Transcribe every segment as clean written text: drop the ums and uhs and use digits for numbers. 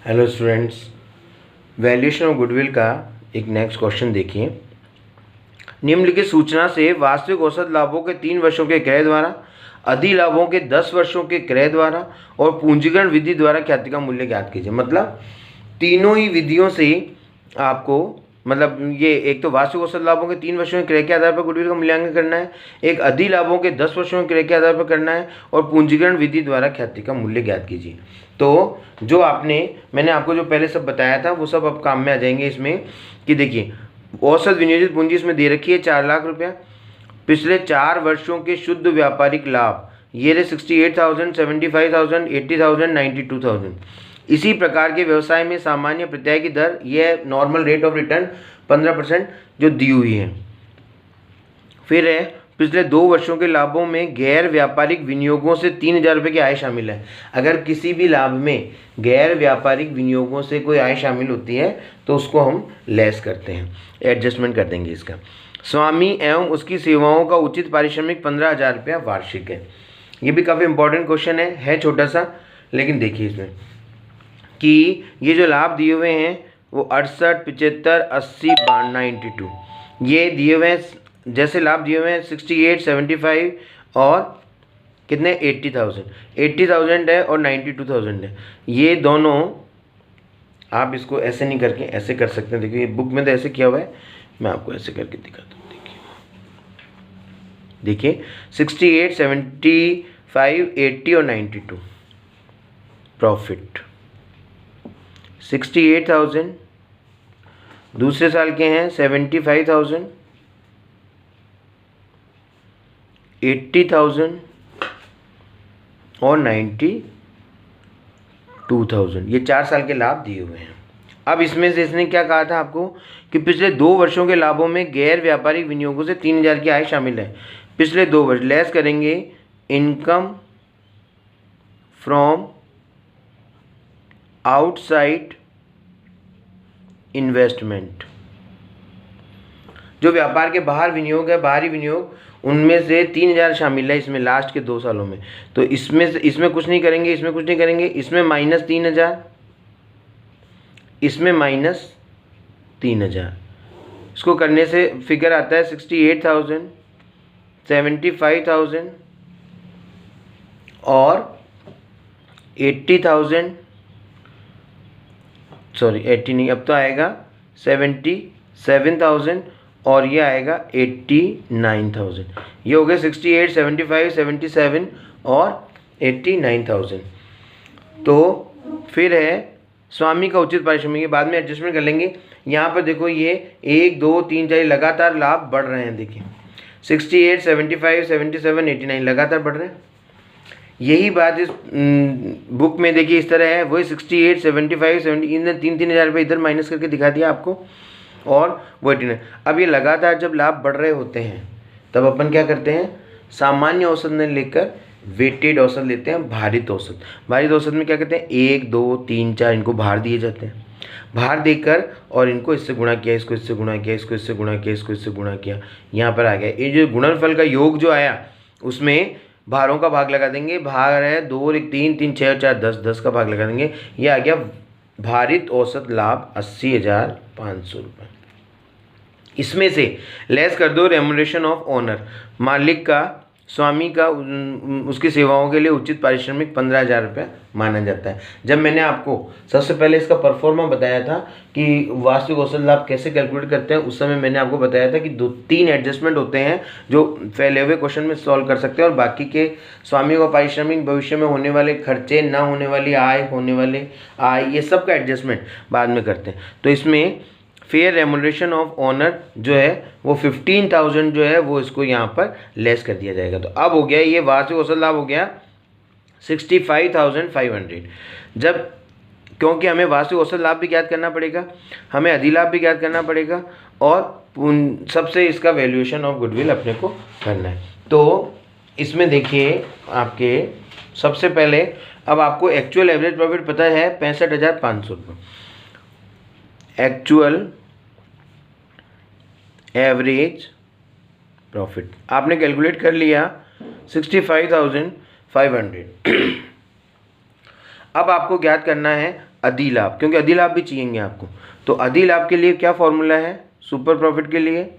Hello students, valuation of goodwill का एक next question देखिए। निम्नलिखित सूचना से वास्तविक औसत लाभों के 3 वर्षों के क्रय द्वारा, अधिलाभों के 10 वर्षों के क्रय द्वारा और पूंजीकरण विधि द्वारा ख्याति का मूल्य ज्ञात कीजिए। मतलब तीनों ही विधियों से आपको ये एक तो वार्षिक औसत लाभों के 3 वर्षों के क्रय के आधार पर गुडविल का मूल्यांकन करना है, एक अधिलाभों के 10 वर्षों के क्रय के आधार पर करना है और पूंजीकरण विधि द्वारा ख्याति का मूल्य ज्ञात कीजिए। तो जो मैंने आपको जो पहले सब बताया था वो सब अब काम में आ जाएंगे इसमें कि देखिए, औसत विनियोजित पूंजी इसमें दे रखी है 4 लाख रुपया। पिछले 4 वर्षों के शुद्ध व्यापारिक लाभ ये रहे 68,000, 75,000, 80,000, 92,000। इसी प्रकार के व्यवसाय में सामान्य प्रत्याय की दर यह नॉर्मल रेट ऑफ रिटर्न 15% जो दी हुई है। फिर है पिछले 2 वर्षों के लाभों में गैर व्यापारिक विनियोगों से 3,000 रुपये की आय शामिल है। अगर किसी भी लाभ में गैर व्यापारिक विनियोगों से कोई आय शामिल होती है तो उसको हम लेस करते हैं, एडजस्टमेंट कर देंगे इसका। स्वामी एवं उसकी सेवाओं का उचित पारिश्रमिक 15,000 रुपया वार्षिक है। ये भी काफ़ी इंपॉर्टेंट क्वेश्चन है छोटा सा, लेकिन देखिए इसमें कि ये जो लाभ दिए हुए हैं वो 68, 75, 80, 92 ये दिए हुए हैं। जैसे लाभ दिए हुए हैं 68, 75 और कितने 80,000 है और 92,000 है। ये दोनों आप इसको ऐसे नहीं करके ऐसे कर सकते हैं। देखिए बुक में तो ऐसे किया हुआ है, मैं आपको ऐसे करके दिखाता हूँ। देखिए 68, 75, 80 और 92 प्रॉफिट 68,000, दूसरे साल के हैं 75,000, 80,000 और 92,000। ये 4 साल के लाभ दिए हुए हैं। अब इसमें से इसने क्या कहा था आपको कि पिछले 2 वर्षों के लाभों में गैर व्यापारिक विनियोगों से 3,000 की आय शामिल है। पिछले 2 वर्ष लेस करेंगे इनकम फ्रॉम आउटसाइड इन्वेस्टमेंट। जो व्यापार के बाहर विनियोग है, बाहरी विनियोग, उनमें से 3,000 शामिल है इसमें लास्ट के 2 सालों में। तो इसमें कुछ नहीं करेंगे, इसमें कुछ नहीं करेंगे, इसमें -3,000, इसमें -3,000। इसको करने से फिगर आता है 68,000, 75,000 और 80,000, सॉरी 80 नहीं, अब तो आएगा 77,000 और ये आएगा 89,000। ये हो गए 68, 75, 77 और 89,000। तो फिर है स्वामी का उचित पारिश्रमिक, ये बाद में एडजस्टमेंट कर लेंगे। यहाँ पर देखो ये 1, 2, 3, 4 लगातार लाभ बढ़ रहे हैं। देखिए 68, 75, 77, 89 लगातार बढ़ रहे हैं। यही बात इस बुक में देखिए इस तरह है, वही 68, 75, 70 इन 3,000 रुपये इधर माइनस करके दिखा दिया आपको और वो 89। अब ये लगातार जब लाभ बढ़ रहे होते हैं तब अपन क्या करते हैं, सामान्य औसत न लेकर वेटेड औसत लेते हैं, भारित औसत। भारित औसत में क्या कहते हैं 1, 2, 3, 4 इनको भार दिए जाते हैं। भार देकर और इनको इससे गुणा किया, इसको इससे गुणा किया, इसको इससे गुणा किया, इसको इससे गुणा किया, यहाँ पर आ गया। ये जो गुणनफल का योग जो आया उसमें भारों का भाग लगा देंगे। भार है 2, 3, 3, 6, 4, 10, 10 का भाग लगा देंगे। ये आ गया भारित औसत लाभ 80,500 रुपये। इसमें से लेस कर दो रेम्युनरेशन ऑफ ओनर, मालिक का, स्वामी का, उसकी सेवाओं के लिए उचित पारिश्रमिक 15,000 रुपये माना जाता है। जब मैंने आपको सबसे पहले इसका परफॉर्मा बताया था कि वास्तविक औसत लाभ कैसे कैलकुलेट करते हैं, उस समय मैंने आपको बताया था कि 2-3 एडजस्टमेंट होते हैं जो फैले हुए क्वेश्चन में सॉल्व कर सकते हैं और बाकी के स्वामी का पारिश्रमिक, भविष्य में होने वाले खर्चे, ना होने वाली आय, होने वाले आय, ये सब का एडजस्टमेंट बाद में करते हैं। तो इसमें फेयर रेम्युनरेशन ऑफ ऑनर जो है वो 15,000 जो है वो इसको यहाँ पर लेस कर दिया जाएगा। तो अब हो गया ये वार्षिक औसत लाभ हो गया 65,500। जब क्योंकि हमें वार्षिक औसत लाभ भी ज्ञात करना पड़ेगा, हमें अधिलाभ भी ज्ञात करना पड़ेगा और सबसे इसका वैल्यूएशन ऑफ गुडविल अपने को करना है। तो इसमें देखिए आपके सबसे पहले अब आपको एक्चुअल एवरेज प्रॉफिट पता है 65,500 रुपये। एक्चुअल एवरेज प्रॉफिट आपने कैलकुलेट कर लिया 65,500। अब आपको ज्ञात करना है अधिलाभ, क्योंकि अधिलाभ भी चाहिए आपको। तो अधिलाभ के लिए क्या फॉर्मूला है सुपर प्रॉफिट के लिए?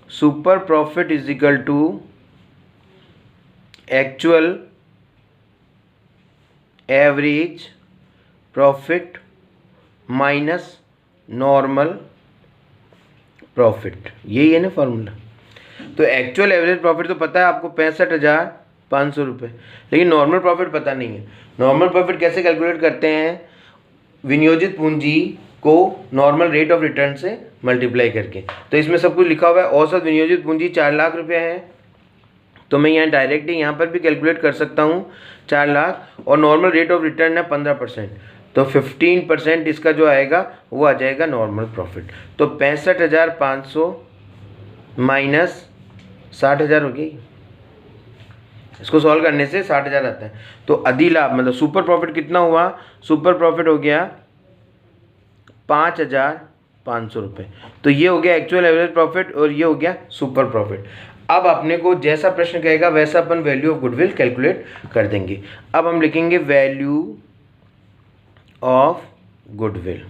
Super profit is equal to actual average profit minus normal profit, यही है ना फॉर्मूला। तो एक्चुअल एवरेज प्रॉफिट तो पता है आपको 65,500 रुपये, लेकिन नॉर्मल प्रॉफिट पता नहीं है। नॉर्मल प्रॉफिट कैसे कैलकुलेट करते हैं? विनियोजित पूंजी को नॉर्मल रेट ऑफ रिटर्न से मल्टीप्लाई करके। तो इसमें सब कुछ लिखा हुआ है। औसत विनियोजित पूंजी 4 लाख रुपये है, तो मैं यहाँ डायरेक्टली यहाँ पर भी कैलकुलेट कर सकता हूँ 4 लाख, और नॉर्मल रेट ऑफ रिटर्न है 15%, तो 15% इसका जो आएगा वो आ जाएगा नॉर्मल प्रॉफिट। तो 65,500 माइनस 60,000 हो गई, इसको सॉल्व करने से 60,000 आता है। तो अधिलाभ मतलब सुपर प्रॉफिट कितना हुआ? सुपर प्रॉफिट हो गया 5,500 रुपये। तो ये हो गया एक्चुअल एवरेज प्रॉफिट और ये हो गया सुपर प्रॉफिट। अब अपने को जैसा प्रश्न कहेगा वैसा अपन वैल्यू ऑफ गुडविल कैलकुलेट कर देंगे। अब हम लिखेंगे वैल्यू ऑफ गुडविल।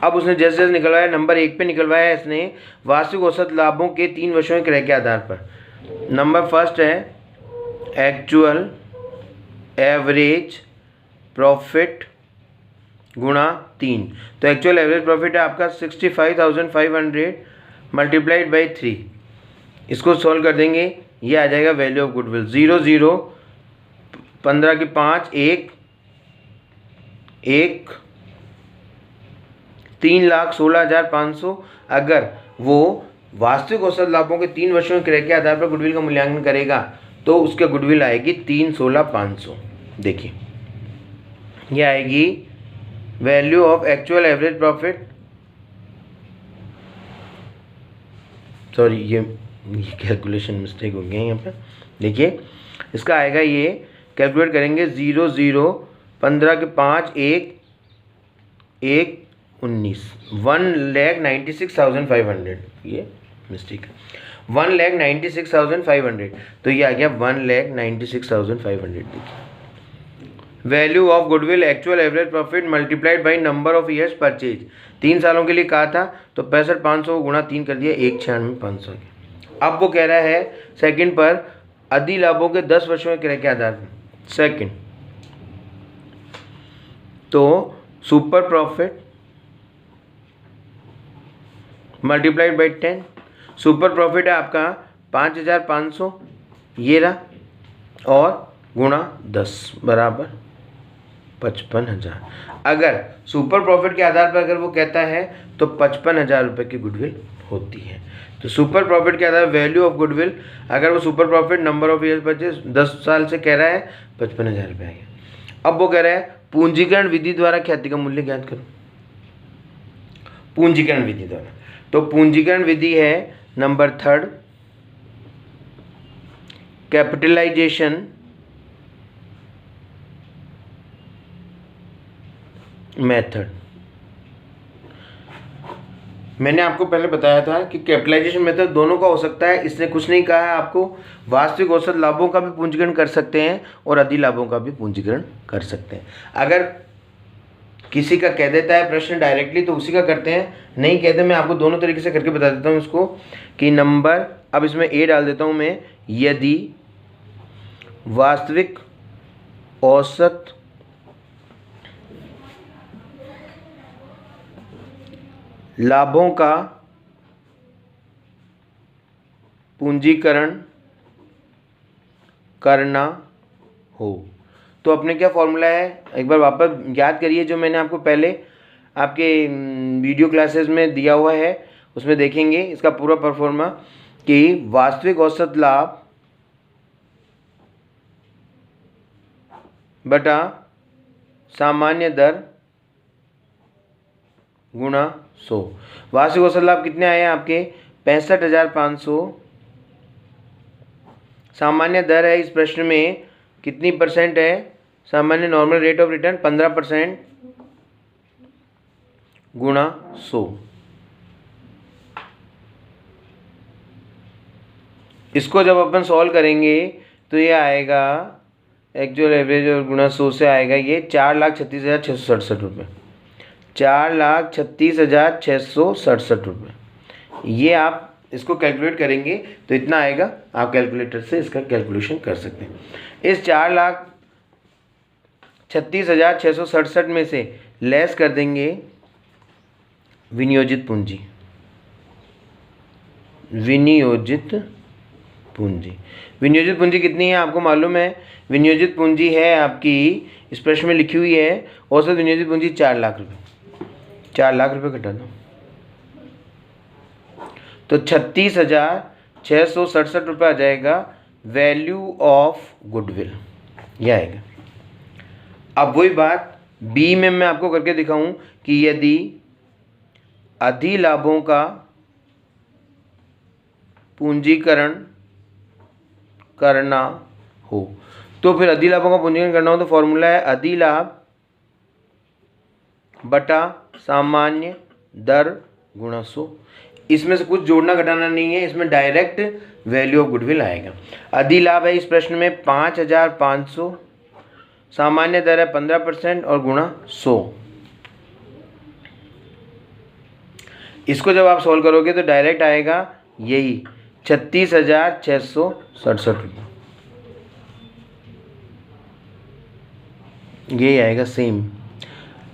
अब उसने जैसे जैसे निकलवाया, नंबर 1 पे निकलवाया इसने वार्षिक औसत लाभों के 3 वर्षों के क्रय के आधार पर। नंबर फर्स्ट है एक्चुअल एवरेज प्रॉफिट गुणा 3। तो एक्चुअल एवरेज प्रॉफिट है आपका 65,500 मल्टीप्लाइड बाई 3। इसको सॉल्व कर देंगे, ये आ जाएगा वैल्यू ऑफ गुडविल 0 0 15 की 5 1 1 3,16,500। अगर वो वास्तविक औसत लाभों के 3 वर्षों के क्रय के आधार पर गुडविल का मूल्यांकन करेगा तो उसके गुडविल आएगी 3,16,500। देखिए ये आएगी value of actual average profit, sorry ये कैलकुलेशन मिस्टेक हो गया यहाँ पे। देखिए इसका आएगा, ये कैलकुलेट करेंगे 0 0 15 के 5 1 1 19 1,96,500, ये मिस्टेक है 1,96,500। तो ये आ गया 1,96,500। देखिए value of goodwill actual average profit multiplied by number of years purchase. 3 सालों के लिए कहा था तो 65,500 गुणा 3 कर दिया 1,96,500। अब वो कह रहा है सेकंड पर अधिलाभों के 10 वर्षों के क्रय के आधार पर। सेकंड तो super profit multiplied by 10। Super profit है आपका 5,500 ये रहा, और गुणा 10 बराबर 55,000। अगर सुपर प्रॉफिट के आधार पर अगर वो कहता है तो 55,000 रुपये की गुडविल होती है। तो सुपर प्रॉफिट के आधार वैल्यू ऑफ गुडविल, अगर वो super profit number of years purchase 10 साल से कह रहा है 55,000 रुपये आएगा। अब वो कह रहा है पूंजीकरण विधि द्वारा ख्याति का मूल्य ज्ञात करो। पूंजीकरण विधि द्वारा, तो पूंजीकरण विधि है नंबर 3 कैपिटलाइजेशन मेथड। मैंने आपको पहले बताया था कि कैपिटलाइजेशन मेथड दोनों का हो सकता है। इसने कुछ नहीं कहा है आपको, वास्तविक औसत लाभों का भी पूंजीकरण कर सकते हैं और अधिलाभों का भी पूंजीकरण कर सकते हैं। अगर किसी का कह देता है प्रश्न डायरेक्टली तो उसी का करते हैं, नहीं कहते मैं आपको दोनों तरीके से करके बता देता हूँ इसको कि नंबर, अब इसमें ए डाल देता हूँ मैं, यदि वास्तविक औसत लाभों का पूंजीकरण करना हो तो अपने क्या फॉर्मूला है, एक बार वापस याद करिए जो मैंने आपको पहले आपके वीडियो क्लासेस में दिया हुआ है, उसमें देखेंगे इसका पूरा परफॉर्मा कि वास्तविक औसत लाभ बटा सामान्य दर गुणा 100। वार्षिक औसत लाभ कितने आए हैं आपके 65,500। सामान्य दर है इस प्रश्न में कितनी परसेंट है, सामान्य नॉर्मल रेट ऑफ रिटर्न 15% गुणा 100। इसको जब अपन सॉल्व करेंगे तो ये आएगा एक्चुअल एवरेज और गुणा 100 से आएगा ये 4,36,667 रुपये, 4,36,667 रुपये। ये आप इसको कैलकुलेट करेंगे तो इतना आएगा, आप कैलकुलेटर से इसका कैलकुलेशन कर सकते हैं। इस 4,36,667 में से लेस कर देंगे विनियोजित पूंजी, विनियोजित पूंजी कितनी है आपको मालूम है? विनियोजित पूंजी है आपकी, इस प्रश्न में लिखी हुई है औसत विनियोजित पूंजी 4 लाख रुपये। 4 लाख रुपये घटा दो तो 36,667 रुपये आ जाएगा वैल्यू ऑफ गुडविल, यह आएगा। अब वही बात बी में मैं आपको करके दिखाऊं कि यदि अधिलाभों का पूंजीकरण करना हो तो फिर अधिलाभों का पूंजीकरण करना हो तो फॉर्मूला है अधिलाभ बटा सामान्य दर गुणा 100। इसमें से कुछ जोड़ना घटाना नहीं है, इसमें डायरेक्ट वैल्यू ऑफ गुडविल आएगा। अधिलाभ है इस प्रश्न में 5,500, सामान्य दर है 15% और गुणा 100। इसको जब आप सॉल्व करोगे तो डायरेक्ट आएगा यही 36,667 रुपये, यही आएगा same.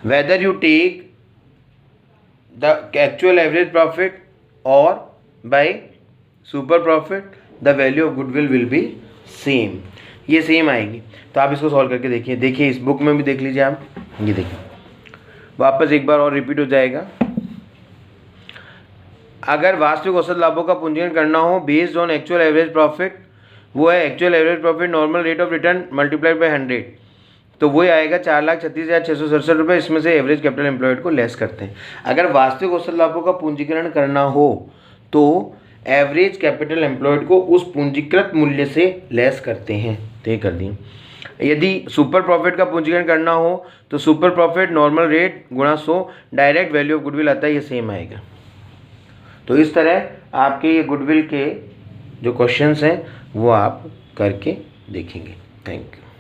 Whether you take the actual average profit और by super profit the value of goodwill will be same, ये सेम आएगी। तो आप इसको सॉल्व करके देखिए इस बुक में भी देख लीजिए आप, ये देखिए वापस एक बार और रिपीट हो जाएगा। अगर वास्तविक औसत लाभों का पूंजीकरण करना हो based on actual average profit, वो है actual average profit normal rate of return multiplied by 100, तो वही आएगा 4,36,667 रुपये। इसमें से एवरेज कैपिटल एम्प्लॉयड को लेस करते हैं। अगर वास्तविक औसत लाभों का पूंजीकरण करना हो तो एवरेज कैपिटल एम्प्लॉयड को उस पूंजीकृत मूल्य से लेस करते हैं, तय कर दिए। यदि सुपर प्रॉफिट का पूंजीकरण करना हो तो सुपर प्रॉफिट नॉर्मल रेट गुणा 100, डायरेक्ट वैल्यू ऑफ गुडविल आता है, ये सेम आएगा। तो इस तरह आपके ये गुडविल के जो क्वेश्चंस हैं वो आप करके देखेंगे। Thank you.